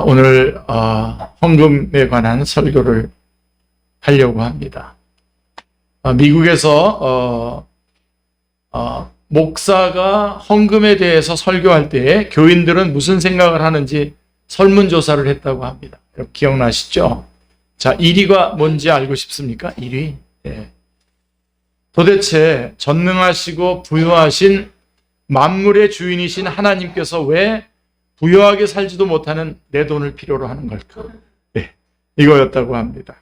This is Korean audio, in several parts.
오늘 헌금에 관한 설교를 하려고 합니다. 미국에서 목사가 헌금에 대해서 설교할 때 교인들은 무슨 생각을 하는지 설문조사를 했다고 합니다. 기억나시죠? 자, 1위가 뭔지 알고 싶습니까? 1위. 예. 도대체 전능하시고 부유하신 만물의 주인이신 하나님께서 왜 부유하게 살지도 못하는 내 돈을 필요로 하는 걸까? 예, 이거였다고 합니다.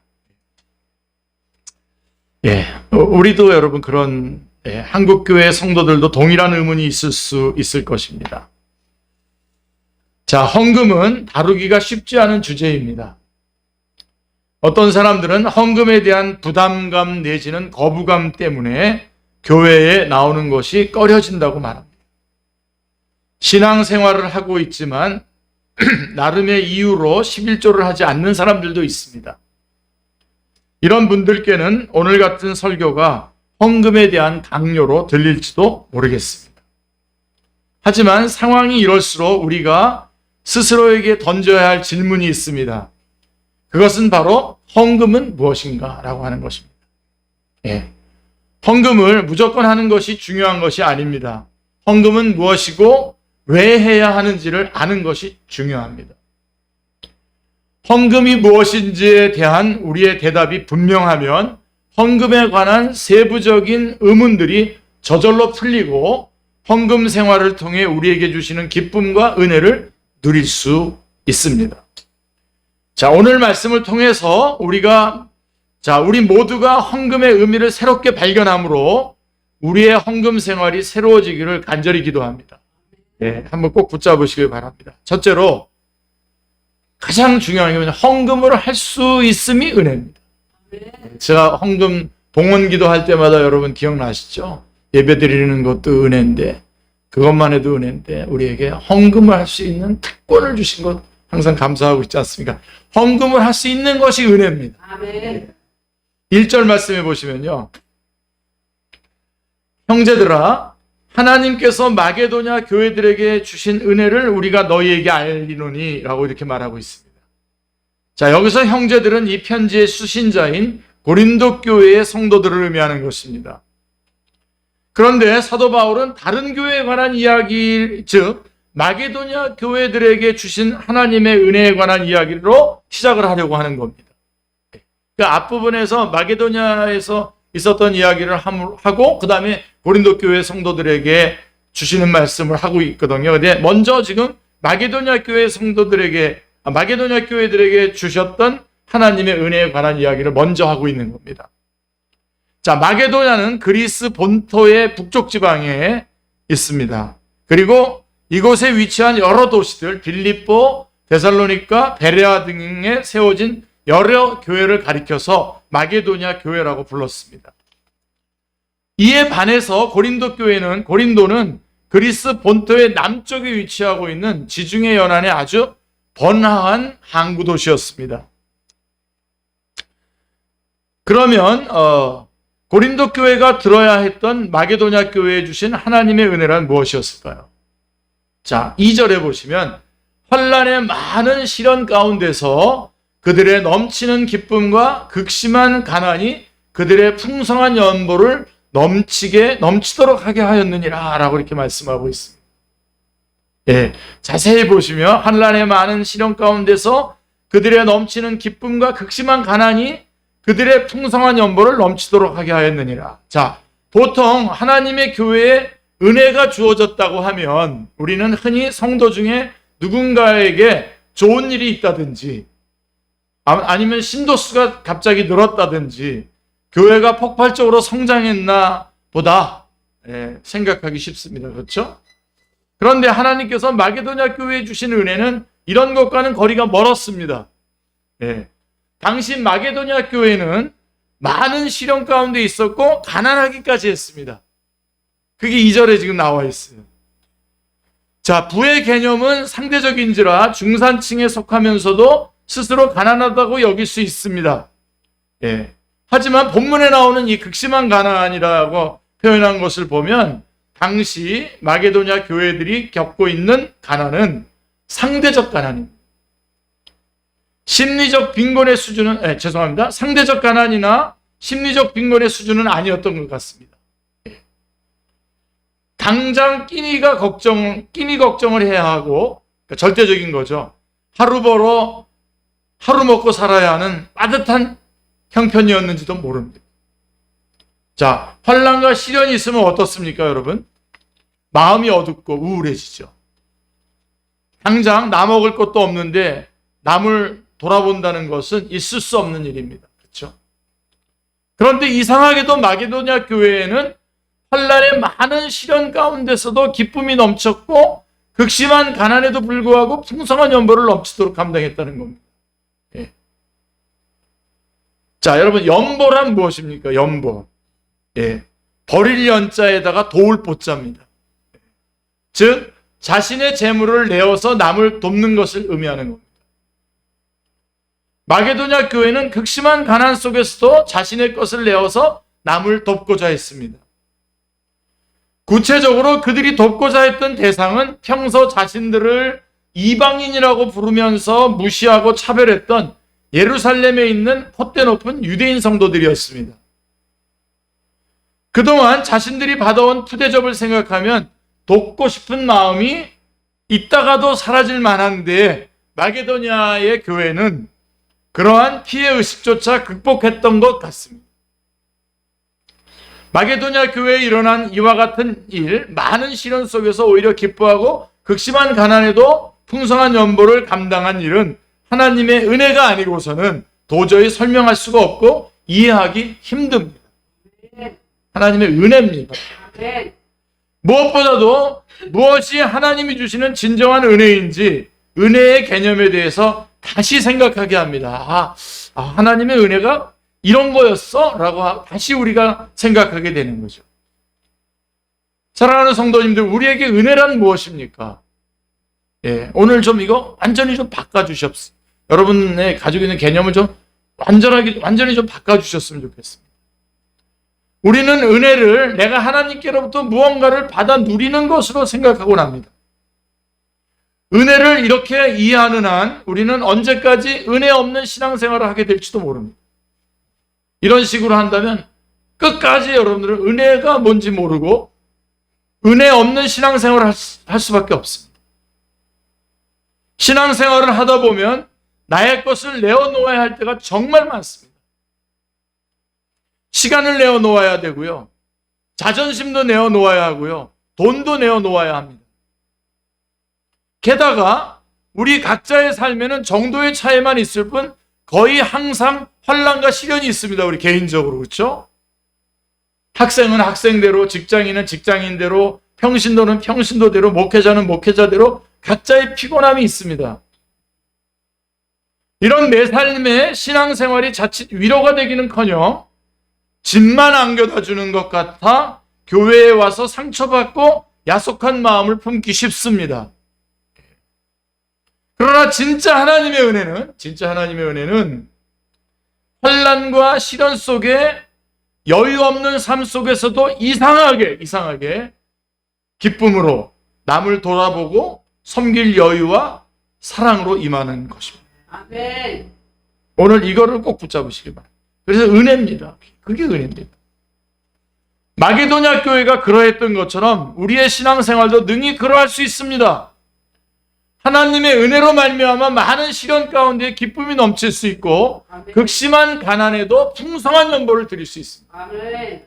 예, 우리도 여러분 그런 한국교회 성도들도 동일한 의문이 있을 수 있을 것입니다. 자, 헌금은 다루기가 쉽지 않은 주제입니다. 어떤 사람들은 헌금에 대한 부담감 내지는 거부감 때문에 교회에 나오는 것이 꺼려진다고 말합니다. 신앙생활을 하고 있지만 나름의 이유로 11조를 하지 않는 사람들도 있습니다. 이런 분들께는 오늘 같은 설교가 헌금에 대한 강요로 들릴지도 모르겠습니다. 하지만 상황이 이럴수록 우리가 스스로에게 던져야 할 질문이 있습니다. 그것은 바로 헌금은 무엇인가? 라고 하는 것입니다. 예. 헌금을 무조건 하는 것이 중요한 것이 아닙니다. 헌금은 무엇이고 왜 해야 하는지를 아는 것이 중요합니다. 헌금이 무엇인지에 대한 우리의 대답이 분명하면 헌금에 관한 세부적인 의문들이 저절로 풀리고 헌금 생활을 통해 우리에게 주시는 기쁨과 은혜를 누릴 수 있습니다. 자, 오늘 말씀을 통해서 우리 모두가 헌금의 의미를 새롭게 발견함으로 우리의 헌금 생활이 새로워지기를 간절히 기도합니다. 예, 한번 꼭 붙잡으시길 바랍니다. 첫째로 가장 중요한 게 헌금을 할 수 있음이 은혜입니다. 제가 헌금 봉헌기도 할 때마다 여러분 기억나시죠? 예배 드리는 것도 은혜인데 그것만 해도 은혜인데 우리에게 헌금을 할 수 있는 특권을 주신 것 항상 감사하고 있지 않습니까? 헌금을 할 수 있는 것이 은혜입니다. 아멘. 1절 말씀해 보시면요. 형제들아 하나님께서 마게도냐 교회들에게 주신 은혜를 우리가 너희에게 알리노니 라고 이렇게 말하고 있습니다. 자, 여기서 형제들은 이 편지의 수신자인 고린도 교회의 성도들을 의미하는 것입니다. 그런데 사도 바울은 다른 교회에 관한 이야기, 즉 마게도냐 교회들에게 주신 하나님의 은혜에 관한 이야기로 시작을 하려고 하는 겁니다. 그 앞부분에서 마게도냐에서 있었던 이야기를 하고 그 다음에 고린도 교회 성도들에게 주시는 말씀을 하고 있거든요. 근데 먼저 지금 마게도냐 교회들에게 주셨던 하나님의 은혜에 관한 이야기를 먼저 하고 있는 겁니다. 자, 마게도냐는 그리스 본토의 북쪽 지방에 있습니다. 그리고 이곳에 위치한 여러 도시들, 빌립보, 데살로니가, 베레아 등에 세워진 여러 교회를 가리켜서 마게도냐 교회라고 불렀습니다. 이에 반해서 고린도는 그리스 본토의 남쪽에 위치하고 있는 지중해 연안의 아주 번화한 항구 도시였습니다. 그러면 고린도 교회가 들어야 했던 마게도냐 교회에 주신 하나님의 은혜란 무엇이었을까요? 자, 2절에 보시면 환난의 많은 시련 가운데서 그들의 넘치는 기쁨과 극심한 가난이 그들의 풍성한 연보를 넘치도록 하게 하였느니라 라고 이렇게 말씀하고 있습니다. 예, 자세히 보시면 환난의 많은 시련 가운데서 그들의 넘치는 기쁨과 극심한 가난이 그들의 풍성한 연보를 넘치도록 하게 하였느니라. 자, 보통 하나님의 교회에 은혜가 주어졌다고 하면 우리는 흔히 성도 중에 누군가에게 좋은 일이 있다든지 아니면 신도수가 갑자기 늘었다든지 교회가 폭발적으로 성장했나 보다 생각하기 쉽습니다. 그렇죠? 그런데 하나님께서 마게도냐 교회에 주신 은혜는 이런 것과는 거리가 멀었습니다. 당시 마게도냐 교회는 많은 시련 가운데 있었고 가난하기까지 했습니다. 그게 2절에 지금 나와 있어요. 자, 부의 개념은 상대적인지라 중산층에 속하면서도 스스로 가난하다고 여길 수 있습니다. 하지만 본문에 나오는 이 극심한 가난이라고 표현한 것을 보면 당시 마게도냐 교회들이 겪고 있는 가난은 상대적 가난입니다. 심리적 빈곤의 수준은, 죄송합니다. 상대적 가난이나 심리적 빈곤의 수준은 아니었던 것 같습니다. 당장 끼니 걱정을 해야 하고, 그러니까 절대적인 거죠. 하루 벌어 하루 먹고 살아야 하는 빠듯한 형편이었는지도 모릅니다. 자, 환난과 시련이 있으면 어떻습니까, 여러분? 마음이 어둡고 우울해지죠. 당장 나 먹을 것도 없는데 남을 돌아본다는 것은 있을 수 없는 일입니다. 그렇죠? 그런데 이상하게도 마게도냐 교회에는 환난의 많은 시련 가운데서도 기쁨이 넘쳤고 극심한 가난에도 불구하고 풍성한 연보를 넘치도록 감당했다는 겁니다. 예. 자, 여러분, 연보란 무엇입니까? 연보. 예. 버릴 연자에다가 도울 보자입니다. 즉, 자신의 재물을 내어서 남을 돕는 것을 의미하는 겁니다. 마게도냐 교회는 극심한 가난 속에서도 자신의 것을 내어서 남을 돕고자 했습니다. 구체적으로 그들이 돕고자 했던 대상은 평소 자신들을 이방인이라고 부르면서 무시하고 차별했던 예루살렘에 있는 콧대 높은 유대인 성도들이었습니다. 그동안 자신들이 받아온 푸대접을 생각하면 돕고 싶은 마음이 있다가도 사라질 만한데 마게도냐의 교회는 그러한 피해의식조차 극복했던 것 같습니다. 마게도냐 교회에 일어난 이와 같은 일, 많은 시련 속에서 오히려 기뻐하고 극심한 가난에도 풍성한 연보를 감당한 일은 하나님의 은혜가 아니고서는 도저히 설명할 수가 없고 이해하기 힘듭니다. 하나님의 은혜입니다. 무엇보다도 무엇이 하나님이 주시는 진정한 은혜인지 은혜의 개념에 대해서 다시 생각하게 합니다. 하나님의 은혜가 이런 거였어? 라고 다시 우리가 생각하게 되는 거죠. 사랑하는 성도님들, 우리에게 은혜란 무엇입니까? 예, 오늘 좀 이거 완전히 좀 바꿔주셨어요. 여러분의 가지고 있는 개념을 좀 완전히 좀 바꿔주셨으면 좋겠습니다. 우리는 은혜를 내가 하나님께로부터 무언가를 받아 누리는 것으로 생각하곤 합니다. 은혜를 이렇게 이해하는 한 우리는 언제까지 은혜 없는 신앙생활을 하게 될지도 모릅니다. 이런 식으로 한다면 끝까지 여러분들은 은혜가 뭔지 모르고 은혜 없는 신앙생활을 할 수밖에 없습니다. 신앙생활을 하다 보면 나의 것을 내어놓아야 할 때가 정말 많습니다. 시간을 내어놓아야 되고요. 자존심도 내어놓아야 하고요. 돈도 내어놓아야 합니다. 게다가 우리 각자의 삶에는 정도의 차이만 있을 뿐 거의 항상 환난과 시련이 있습니다. 우리 개인적으로. 그렇죠? 학생은 학생대로, 직장인은 직장인대로, 평신도는 평신도대로, 목회자는 목회자대로 각자의 피곤함이 있습니다. 이런 내 삶의 신앙생활이 자칫 위로가 되기는커녕 짐만 안겨다 주는 것 같아 교회에 와서 상처받고 야속한 마음을 품기 쉽습니다. 그러나 진짜 하나님의 은혜는 환난과 시련 속에 여유 없는 삶 속에서도 이상하게 기쁨으로 남을 돌아보고 섬길 여유와 사랑으로 임하는 것입니다. 아멘. 오늘 이거를 꼭 붙잡으시기 바랍니다. 그래서 은혜입니다. 그게 은혜입니다. 마게도냐 교회가 그러했던 것처럼 우리의 신앙생활도 능히 그러할 수 있습니다. 하나님의 은혜로 말미암아 많은 시련 가운데 기쁨이 넘칠 수 있고 아멘. 극심한 가난에도 풍성한 연보를 드릴 수 있습니다. 아멘.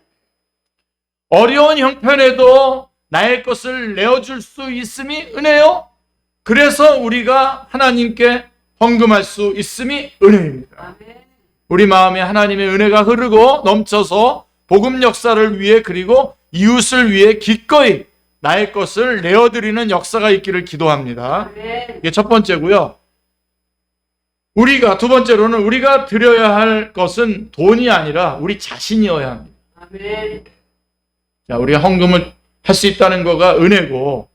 어려운 형편에도 나의 것을 내어줄 수 있음이 은혜요. 그래서 우리가 하나님께 헌금할 수 있음이 은혜입니다. 아멘. 우리 마음에 하나님의 은혜가 흐르고 넘쳐서 복음 역사를 위해 그리고 이웃을 위해 기꺼이 나의 것을 내어드리는 역사가 있기를 기도합니다. 이게 첫 번째고요. 두 번째로는 우리가 드려야 할 것은 돈이 아니라 우리 자신이어야 합니다. 아멘. 자, 우리가 헌금을 할 수 있다는 거가 은혜고,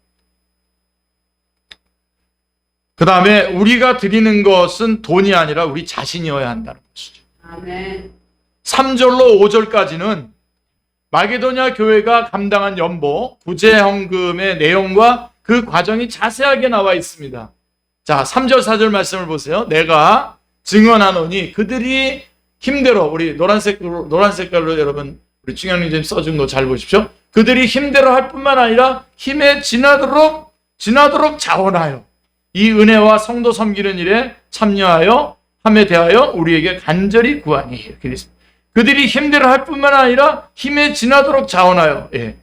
그 다음에 우리가 드리는 것은 돈이 아니라 우리 자신이어야 한다는 것이죠. 아멘. 3절로 5절까지는 마게도냐 교회가 감당한 연보, 구제 헌금의 내용과 그 과정이 자세하게 나와 있습니다. 자, 3절 4절 말씀을 보세요. 내가 증언하노니 그들이 힘대로, 우리 노란 색깔로 여러분 우리 충영님 써준 거 잘 보십시오. 그들이 힘대로 할 뿐만 아니라 힘에 지나도록 자원하여 이 은혜와 성도 섬기는 일에 참여하여 함에 대하여 우리에게 간절히 구하니, 이렇게 되어 있습니다. 그들이 힘대로 할 뿐만 아니라 힘에 지나도록 자원하여. 예.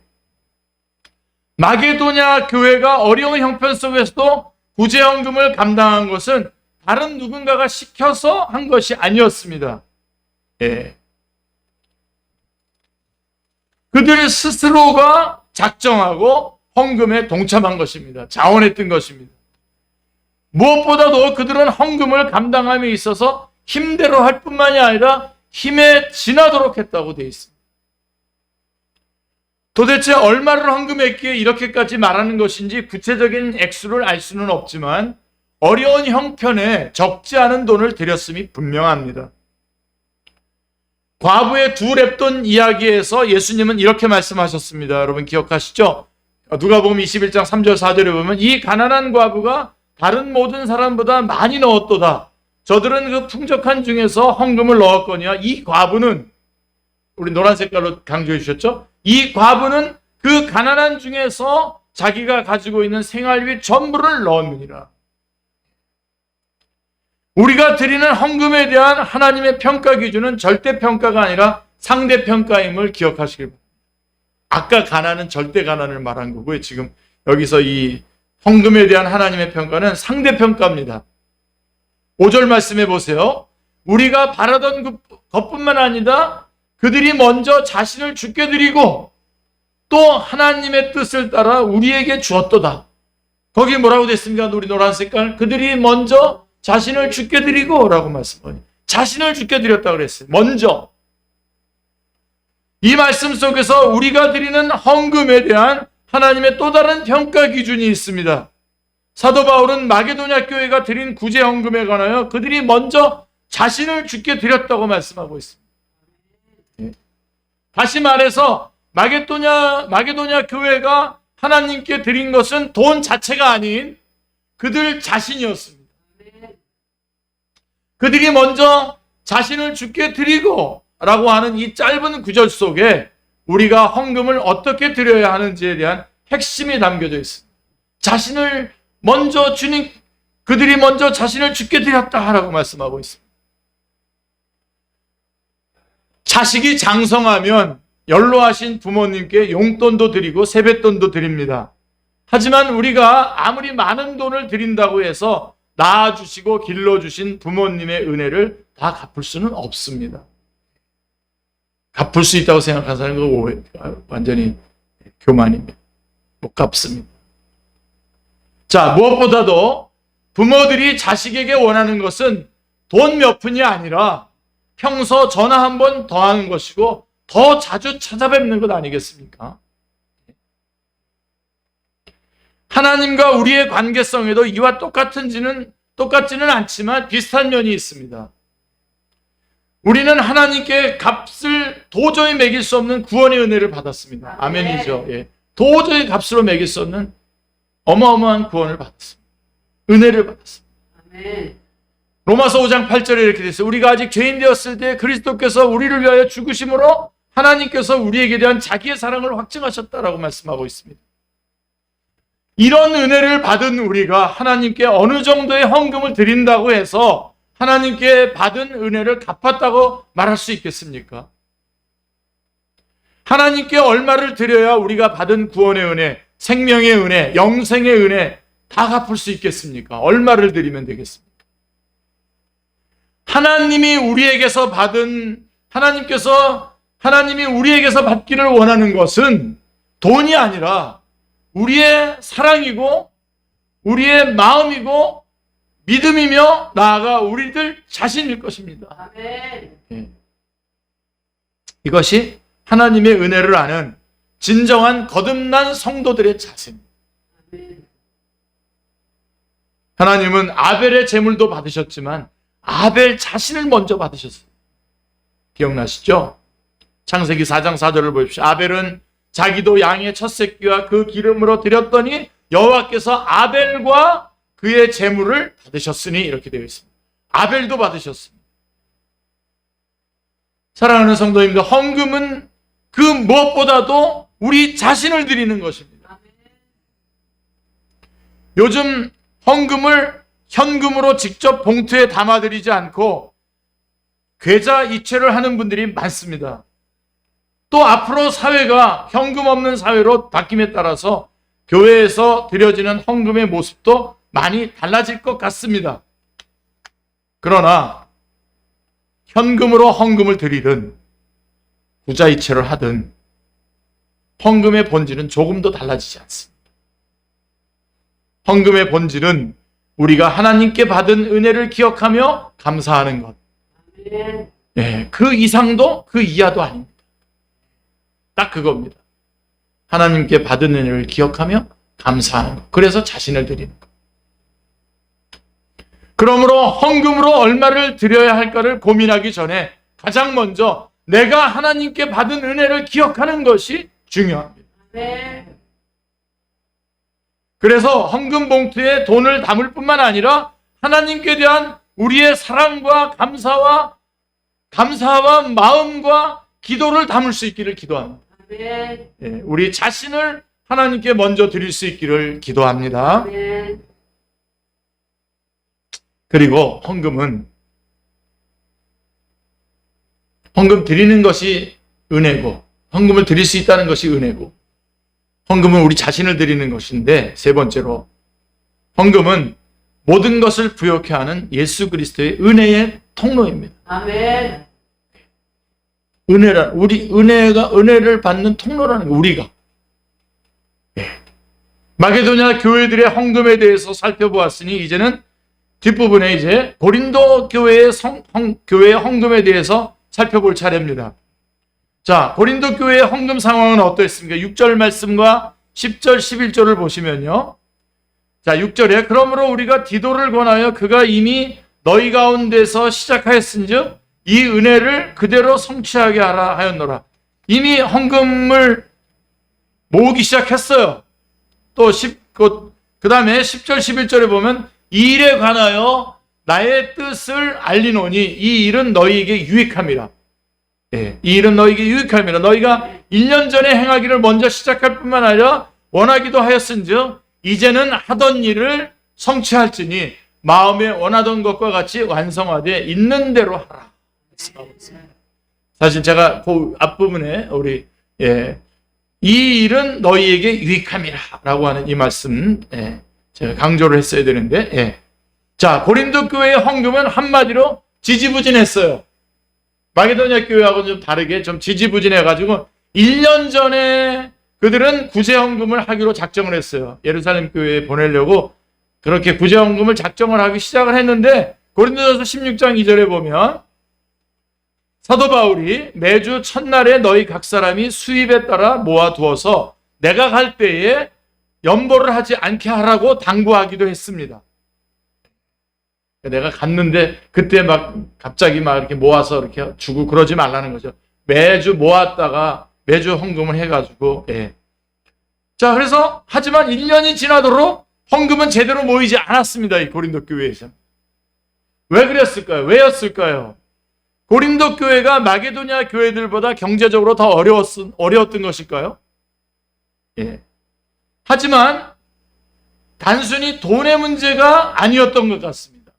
마게도냐 교회가 어려운 형편 속에서도 구제헌금을 감당한 것은 다른 누군가가 시켜서 한 것이 아니었습니다. 예. 그들 스스로가 작정하고 헌금에 동참한 것입니다. 자원했던 것입니다. 무엇보다도 그들은 헌금을 감당함에 있어서 힘대로 할 뿐만이 아니라 힘에 지나도록 했다고 되어 있습니다. 도대체 얼마를 헌금했기에 이렇게까지 말하는 것인지 구체적인 액수를 알 수는 없지만 어려운 형편에 적지 않은 돈을 들였음이 분명합니다. 과부의 두 렙돈 이야기에서 예수님은 이렇게 말씀하셨습니다. 여러분 기억하시죠? 누가복음 21장 3절 4절에 보면 이 가난한 과부가 다른 모든 사람보다 많이 넣었도다. 저들은 그 풍족한 중에서 헌금을 넣었거니와 이 과부는, 우리 노란 색깔로 강조해 주셨죠? 이 과부는 그 가난한 중에서 자기가 가지고 있는 생활비 전부를 넣었느니라. 우리가 드리는 헌금에 대한 하나님의 평가 기준은 절대평가가 아니라 상대평가임을 기억하시길 바랍니다. 아까 가난은 절대 가난을 말한 거고요. 지금 여기서 이 헌금에 대한 하나님의 평가는 상대평가입니다. 5절 말씀해 보세요. 우리가 바라던 것뿐만 아니라 그들이 먼저 자신을 주께 드리고 또 하나님의 뜻을 따라 우리에게 주었도다. 거기 뭐라고 됐습니까? 우리 노란 색깔. 그들이 먼저 자신을 주께 드리고 라고 말씀하니 자신을 주께 드렸다고 그랬어요. 먼저. 이 말씀 속에서 우리가 드리는 헌금에 대한 하나님의 또 다른 평가 기준이 있습니다. 사도 바울은 마게도냐 교회가 드린 구제 헌금에 관하여 그들이 먼저 자신을 주께 드렸다고 말씀하고 있습니다. 다시 말해서 마게도냐 교회가 하나님께 드린 것은 돈 자체가 아닌 그들 자신이었습니다. 그들이 먼저 자신을 주께 드리고 라고 하는 이 짧은 구절 속에 우리가 헌금을 어떻게 드려야 하는지에 대한 핵심이 담겨져 있습니다. 자신을 먼저 그들이 먼저 자신을 주께 드렸다라고 말씀하고 있습니다. 자식이 장성하면 연로하신 부모님께 용돈도 드리고 세뱃돈도 드립니다. 하지만 우리가 아무리 많은 돈을 드린다고 해서 낳아주시고 길러주신 부모님의 은혜를 다 갚을 수는 없습니다. 갚을 수 있다고 생각하는 사람은 완전히 교만입니다. 못 갚습니다. 자, 무엇보다도 부모들이 자식에게 원하는 것은 돈 몇 푼이 아니라 평소 전화 한 번 더 하는 것이고 더 자주 찾아뵙는 것 아니겠습니까? 하나님과 우리의 관계성에도 이와 똑같지는 않지만 비슷한 면이 있습니다. 우리는 하나님께 값을 도저히 매길 수 없는 구원의 은혜를 받았습니다. 아멘이죠. 예. 도저히 값으로 매길 수 없는 어마어마한 구원을 받았습니다. 은혜를 받았습니다. 아멘. 로마서 5장 8절에 이렇게 되어 있어요. 우리가 아직 죄인 되었을 때 그리스도께서 우리를 위하여 죽으심으로 하나님께서 우리에게 대한 자기의 사랑을 확증하셨다라고 말씀하고 있습니다. 이런 은혜를 받은 우리가 하나님께 어느 정도의 헌금을 드린다고 해서 하나님께 받은 은혜를 갚았다고 말할 수 있겠습니까? 하나님께 얼마를 드려야 우리가 받은 구원의 은혜, 생명의 은혜, 영생의 은혜 다 갚을 수 있겠습니까? 얼마를 드리면 되겠습니까? 하나님이 우리에게서 받기를 원하는 것은 돈이 아니라 우리의 사랑이고 우리의 마음이고 믿음이며 나아가 우리들 자신일 것입니다. 아멘. 예. 이것이 하나님의 은혜를 아는 진정한 거듭난 성도들의 자세입니다. 아멘. 하나님은 아벨의 제물도 받으셨지만 아벨 자신을 먼저 받으셨어요. 기억나시죠? 창세기 4장 4절을 보십시오. 아벨은 자기도 양의 첫 새끼와 그 기름으로 드렸더니 여호와께서 아벨과 그의 제물을 받으셨으니 이렇게 되어 있습니다. 아벨도 받으셨습니다. 사랑하는 성도님들, 헌금은 그 무엇보다도 우리 자신을 드리는 것입니다. 요즘 헌금을 현금으로 직접 봉투에 담아드리지 않고 계좌 이체를 하는 분들이 많습니다. 또 앞으로 사회가 현금 없는 사회로 바뀜에 따라서 교회에서 드려지는 헌금의 모습도 많이 달라질 것 같습니다. 그러나 현금으로 헌금을 드리든 구자이체를 하든 헌금의 본질은 조금도 달라지지 않습니다. 헌금의 본질은 우리가 하나님께 받은 은혜를 기억하며 감사하는 것. 네, 그 이상도 그 이하도 아닙니다. 딱 그겁니다. 하나님께 받은 은혜를 기억하며 감사하는 것. 그래서 자신을 드리는 것. 그러므로 헌금으로 얼마를 드려야 할까를 고민하기 전에 가장 먼저 내가 하나님께 받은 은혜를 기억하는 것이 중요합니다. 네. 그래서 헌금 봉투에 돈을 담을 뿐만 아니라 하나님께 대한 우리의 사랑과 감사와 마음과 기도를 담을 수 있기를 기도합니다. 네. 예, 우리 자신을 하나님께 먼저 드릴 수 있기를 기도합니다. 네. 그리고 헌금 드리는 것이 은혜고, 헌금을 드릴 수 있다는 것이 은혜고, 헌금은 우리 자신을 드리는 것인데, 세 번째로 헌금은 모든 것을 부욕해 하는 예수 그리스도의 은혜의 통로입니다. 아멘. 은혜를 받는 통로라는 거, 우리가. 예. 마게도냐 교회들의 헌금에 대해서 살펴보았으니 이제는 뒷부분에 이제 고린도 교회의 교회의 헌금에 대해서 살펴볼 차례입니다. 자, 고린도 교회의 헌금 상황은 어떠했습니까? 6절 말씀과 10절, 11절을 보시면요. 자, 6절에 그러므로 우리가 디도를 권하여 그가 이미 너희 가운데서 시작하였은즉 이 은혜를 그대로 성취하게 하라 하였노라. 이미 헌금을 모으기 시작했어요. 또 그 다음에 10절, 11절에 보면 이 일에 관하여 나의 뜻을 알리노니 이 일은 너희에게 유익함이라. 예, 이 일은 너희에게 유익함이라. 너희가 1년 전에 행하기를 먼저 시작할 뿐만 아니라 원하기도 하였은즉 이제는 하던 일을 성취할지니 마음에 원하던 것과 같이 완성하되 있는 대로 하라. 사실 제가 그 앞부분에 이 일은 너희에게 유익함이라 라고 하는 이 말씀 제가 강조를 했어야 되는데, 자, 고린도 교회의 헌금은 한마디로 지지부진했어요. 마게도냐 교회하고는 좀 다르게 좀 지지부진해가지고 1년 전에 그들은 구제헌금을 하기로 작정을 했어요. 예루살렘 교회에 보내려고 그렇게 구제헌금을 작정을 하기 시작을 했는데, 고린도전서 16장 2절에 보면 사도 바울이 매주 첫날에 너희 각 사람이 수입에 따라 모아두어서 내가 갈 때에 연보를 하지 않게 하라고 당부하기도 했습니다. 내가 갔는데 그때 갑자기 이렇게 모아서 이렇게 주고 그러지 말라는 거죠. 매주 모았다가 매주 헌금을 해가지고, 자, 그래서 하지만 1년이 지나도록 헌금은 제대로 모이지 않았습니다. 이 고린도 교회에서. 왜 그랬을까요? 왜였을까요? 고린도 교회가 마게도냐 교회들보다 경제적으로 더 어려웠던 것일까요? 하지만 단순히 돈의 문제가 아니었던 것 같습니다.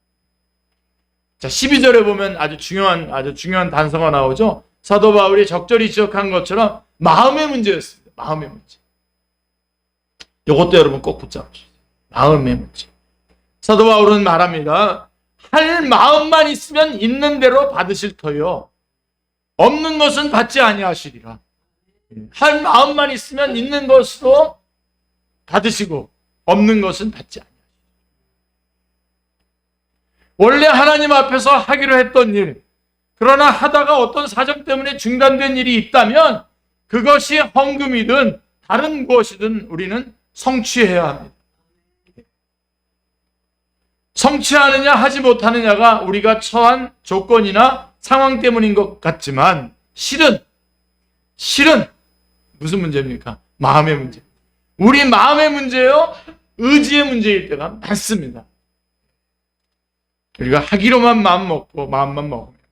자, 12절에 보면 아주 중요한 단서가 나오죠. 사도 바울이 적절히 지적한 것처럼 마음의 문제였습니다. 마음의 문제. 이것도 여러분 꼭 붙잡으십시오. 마음의 문제. 사도 바울은 말합니다. 할 마음만 있으면 있는 대로 받으실 터요. 없는 것은 받지 아니하시리라. 할 마음만 있으면 있는 것으로 받으시고 없는 것은 받지 아니하시리라. 원래 하나님 앞에서 하기로 했던 일, 그러나 하다가 어떤 사정 때문에 중단된 일이 있다면 그것이 헌금이든 다른 무엇이든 우리는 성취해야 합니다. 성취하느냐 하지 못하느냐가 우리가 처한 조건이나 상황 때문인 것 같지만 실은 무슨 문제입니까? 마음의 문제. 우리 마음의 문제요, 의지의 문제일 때가 많습니다. 우리가 하기로만 마음만 먹으면.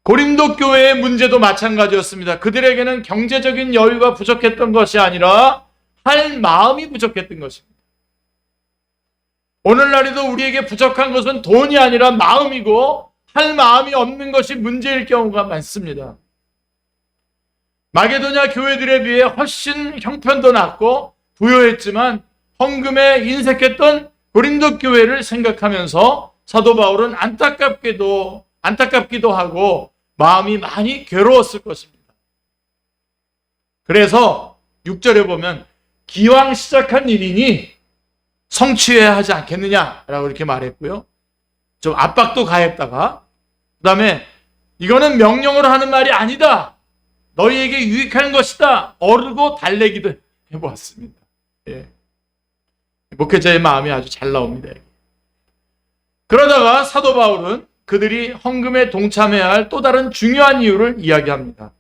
고린도 교회의 문제도 마찬가지였습니다. 그들에게는 경제적인 여유가 부족했던 것이 아니라 할 마음이 부족했던 것입니다. 오늘날에도 우리에게 부족한 것은 돈이 아니라 마음이고 할 마음이 없는 것이 문제일 경우가 많습니다. 마게도냐 교회들에 비해 훨씬 형편도 낮고 부유했지만 헌금에 인색했던 고린도 교회를 생각하면서 사도 바울은 안타깝기도 하고 마음이 많이 괴로웠을 것입니다. 그래서 6절에 보면 기왕 시작한 일이니 성취해야 하지 않겠느냐라고 이렇게 말했고요. 좀 압박도 가했다가 그 다음에 이거는 명령으로 하는 말이 아니다. 너희에게 유익한 것이다. 어르고 달래기도 해보았습니다. 예. 목회자의 마음이 아주 잘 나옵니다. 그러다가 사도 바울은 그들이 헌금에 동참해야 할 또 다른 중요한 이유를 이야기합니다.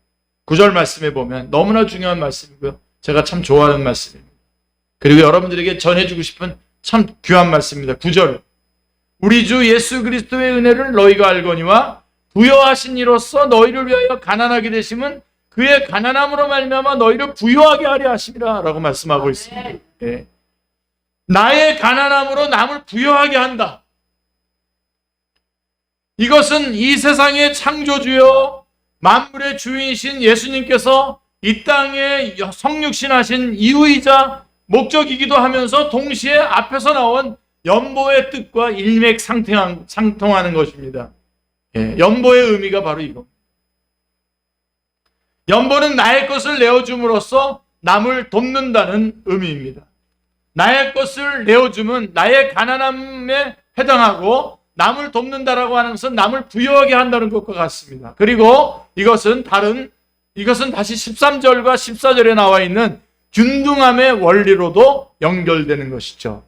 9절 말씀에 보면 너무나 중요한 말씀이고요. 제가 참 좋아하는 말씀입니다. 그리고 여러분들에게 전해주고 싶은 참 귀한 말씀입니다. 9절 우리 주 예수 그리스도의 은혜를 너희가 알거니와 부여하신 이로써 너희를 위하여 가난하게 되심은 그의 가난함으로 말미암아 너희를 부유하게 하려 하심이라 라고 말씀하고 있습니다. 예. 나의 가난함으로 남을 부유하게 한다. 이것은 이 세상의 창조주요 만물의 주인이신 예수님께서 이 땅에 성육신하신 이유이자 목적이기도 하면서 동시에 앞에서 나온 연보의 뜻과 일맥상통하는 것입니다. 예, 연보의 의미가 바로 이겁니다. 연보는 나의 것을 내어줌으로써 남을 돕는다는 의미입니다. 나의 것을 내어주면 나의 가난함에 해당하고 남을 돕는다라고 하는 것은 남을 부유하게 한다는 것과 같습니다. 그리고 이것은 다시 13절과 14절에 나와 있는 균등함의 원리로도 연결되는 것이죠.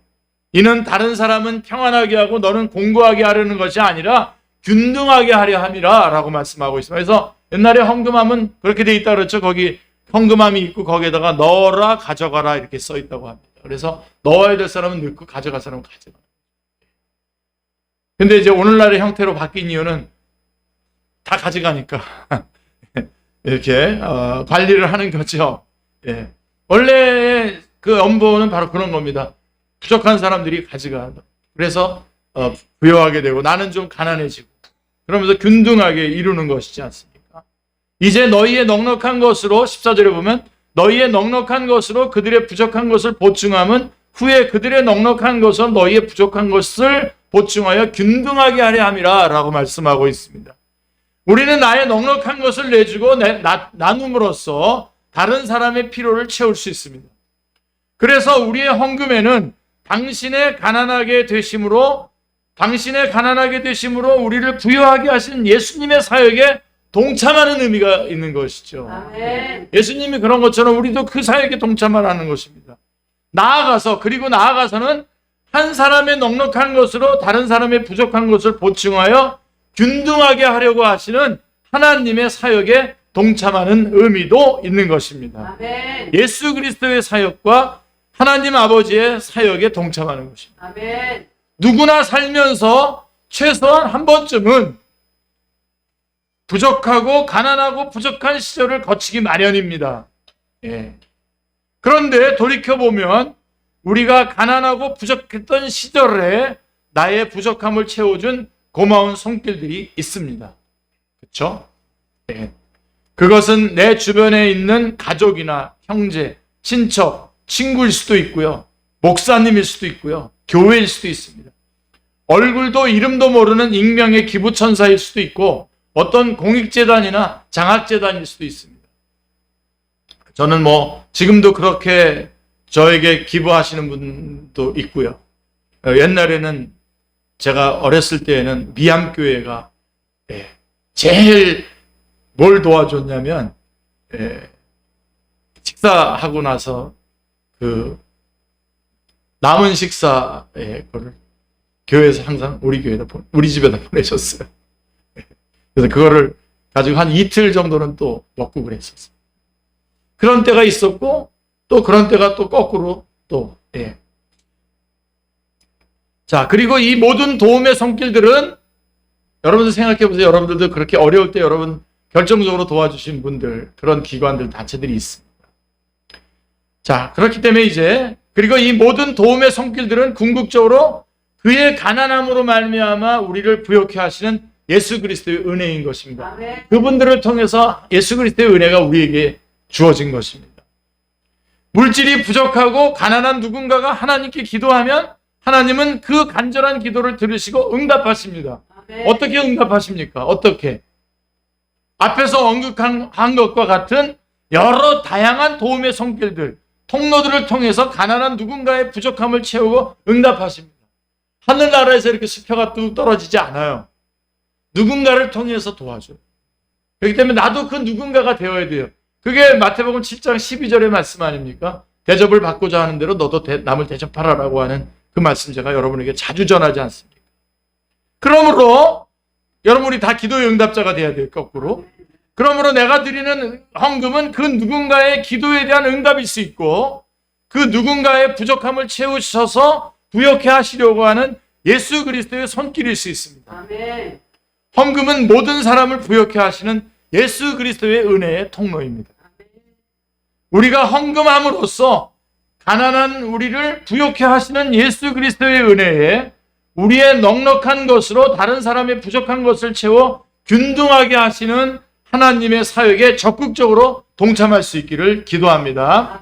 이는 다른 사람은 평안하게 하고 너는 공고하게 하려는 것이 아니라 균등하게 하려 함이라 라고 말씀하고 있습니다. 그래서 옛날에 헌금함은 그렇게 돼 있다 그렇죠. 거기 헌금함이 있고 거기에다가 넣어라 가져가라 이렇게 써 있다고 합니다. 그래서 넣어야 될 사람은 넣고 가져갈 사람은 가져가. 근데 이제 오늘날의 형태로 바뀐 이유는 다 가져가니까 이렇게 관리를 하는 거죠. 예. 원래 그 연보는 바로 그런 겁니다. 부족한 사람들이 가져간다. 그래서 부유하게 되고 나는 좀 가난해지고 그러면서 균등하게 이루는 것이지 않습니까? 이제 너희의 넉넉한 것으로 14절에 보면 너희의 넉넉한 것으로 그들의 부족한 것을 보충함은 후에 그들의 넉넉한 것은 너희의 부족한 것을 보충하여 균등하게 하려 함이라 라고 말씀하고 있습니다. 우리는 나의 넉넉한 것을 내주고 나눔으로써 다른 사람의 필요를 채울 수 있습니다. 그래서 우리의 헌금에는 당신의 가난하게 되심으로 우리를 부유하게 하신 예수님의 사역에 동참하는 의미가 있는 것이죠. 아멘. 예수님이 그런 것처럼 우리도 그 사역에 동참하는 것입니다. 나아가서는 한 사람의 넉넉한 것으로 다른 사람의 부족한 것을 보충하여 균등하게 하려고 하시는 하나님의 사역에 동참하는 의미도 있는 것입니다. 아멘. 예수 그리스도의 사역과 하나님 아버지의 사역에 동참하는 것입니다. 아멘. 누구나 살면서 최소한 한 번쯤은 부족하고 가난하고 부족한 시절을 거치기 마련입니다. 예. 그런데 돌이켜보면 우리가 가난하고 부족했던 시절에 나의 부족함을 채워준 고마운 손길들이 있습니다. 그렇죠? 예. 그것은 내 주변에 있는 가족이나 형제, 친척, 친구일 수도 있고요. 목사님일 수도 있고요. 교회일 수도 있습니다. 얼굴도 이름도 모르는 익명의 기부천사일 수도 있고 어떤 공익재단이나 장학재단일 수도 있습니다. 저는 지금도 그렇게 저에게 기부하시는 분도 있고요. 옛날에는 제가 어렸을 때에는 미암교회가 제일 뭘 도와줬냐면 식사하고 나서 그 남은 식사에 그거를 교회에서 항상 우리 집에다 보내셨어요. 그래서 그거를 가지고 한 이틀 정도는 또 먹고 그랬었어요. 그런 때가 있었고 또 그런 때가 또 거꾸로 자, 그리고 이 모든 도움의 손길들은 여러분들 생각해 보세요. 여러분들도 그렇게 어려울 때 여러분 결정적으로 도와주신 분들, 그런 기관들, 단체들이 있습니다. 자, 그렇기 때문에 이제 그리고 이 모든 도움의 손길들은 궁극적으로 그의 가난함으로 말미암아 우리를 부욕해 하시는 예수 그리스도의 은혜인 것입니다. 그분들을 통해서 예수 그리스도의 은혜가 우리에게 주어진 것입니다. 물질이 부족하고 가난한 누군가가 하나님께 기도하면 하나님은 그 간절한 기도를 들으시고 응답하십니다. 어떻게 응답하십니까? 어떻게? 앞에서 언급한 것과 같은 여러 다양한 도움의 손길들, 통로들을 통해서 가난한 누군가의 부족함을 채우고 응답하십니다. 하늘나라에서 이렇게 수표가 뚝 떨어지지 않아요. 누군가를 통해서 도와줘요. 그렇기 때문에 나도 그 누군가가 되어야 돼요. 그게 마태복음 7장 12절의 말씀 아닙니까? 대접을 받고자 하는 대로 너도 남을 대접하라라고 하는 그 말씀 제가 여러분에게 자주 전하지 않습니까? 그러므로 여러분이 다 기도의 응답자가 돼야 돼요. 거꾸로. 그러므로 내가 드리는 헌금은 그 누군가의 기도에 대한 응답일 수 있고 그 누군가의 부족함을 채우셔서 부욕해 하시려고 하는 예수 그리스도의 손길일 수 있습니다. 아멘. 헌금은 모든 사람을 부욕해 하시는 예수 그리스도의 은혜의 통로입니다. 우리가 헌금함으로써 가난한 우리를 부욕해 하시는 예수 그리스도의 은혜에 우리의 넉넉한 것으로 다른 사람의 부족한 것을 채워 균등하게 하시는 하나님의 사역에 적극적으로 동참할 수 있기를 기도합니다.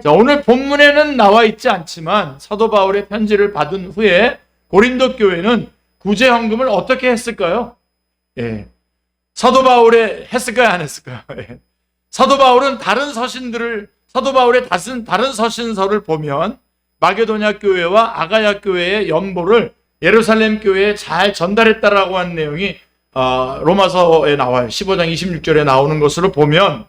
자, 오늘 본문에는 나와 있지 않지만 사도 바울의 편지를 받은 후에 고린도 교회는 구제 헌금을 어떻게 했을까요? 예. 사도 바울의 했을까요? 안 했을까요? 예. 사도 바울은 사도 바울의 다른 서신서를 보면 마게도냐 교회와 아가야 교회의 연보를 예루살렘 교회에 잘 전달했다라고 하는 내용이 로마서에 나와요. 15장 26절에 나오는 것으로 보면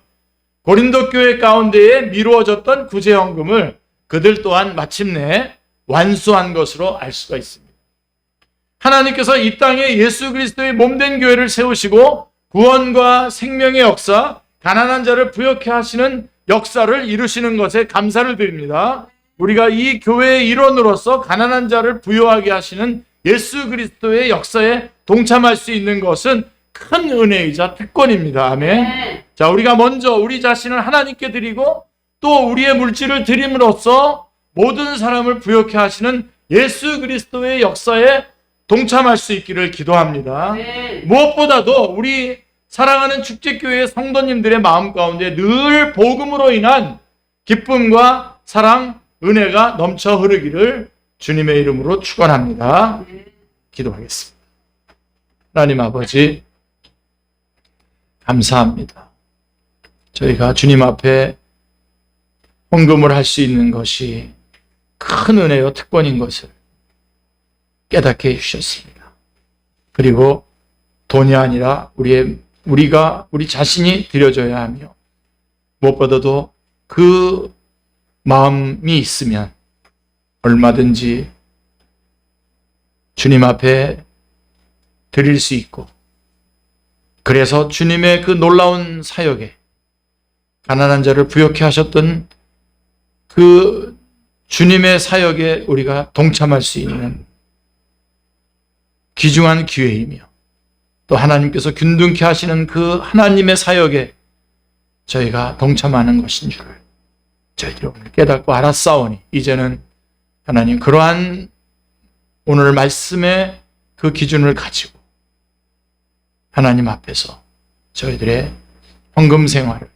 고린도 교회 가운데에 미루어졌던 구제헌금을 그들 또한 마침내 완수한 것으로 알 수가 있습니다. 하나님께서 이 땅에 예수 그리스도의 몸된 교회를 세우시고 구원과 생명의 역사, 가난한 자를 부욕해 하시는 역사를 이루시는 것에 감사를 드립니다. 우리가 이 교회의 일원으로서 가난한 자를 부요하게 하시는 예수 그리스도의 역사에 동참할 수 있는 것은 큰 은혜이자 특권입니다. 아멘. 자, 우리가 먼저 우리 자신을 하나님께 드리고 또 우리의 물질을 드림으로써 모든 사람을 부욕해 하시는 예수 그리스도의 역사에 동참할 수 있기를 기도합니다. 무엇보다도 우리 사랑하는 축제교회의 성도님들의 마음 가운데 늘 복음으로 인한 기쁨과 사랑, 은혜가 넘쳐 흐르기를 주님의 이름으로 축원합니다. 기도하겠습니다. 하나님 아버지, 감사합니다. 저희가 주님 앞에 헌금을 할 수 있는 것이 큰 은혜요 특권인 것을 깨닫게 해주셨습니다. 그리고 돈이 아니라 우리 자신이 드려져야 하며 무엇보다도 그 마음이 있으면 얼마든지 주님 앞에 드릴 수 있고 그래서 주님의 그 놀라운 사역에 가난한 자를 부욕해 하셨던 그 주님의 사역에 우리가 동참할 수 있는 귀중한 기회이며 또 하나님께서 균등케 하시는 그 하나님의 사역에 저희가 동참하는 것인 줄을 저희들이 오늘 깨닫고 알았사오니 이제는 하나님 그러한 오늘 말씀의 그 기준을 가지고 하나님 앞에서 저희들의 헌금 생활을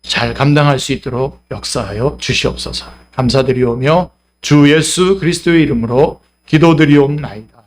잘 감당할 수 있도록 역사하여 주시옵소서. 감사드리오며 주 예수 그리스도의 이름으로 기도드리옵나이다.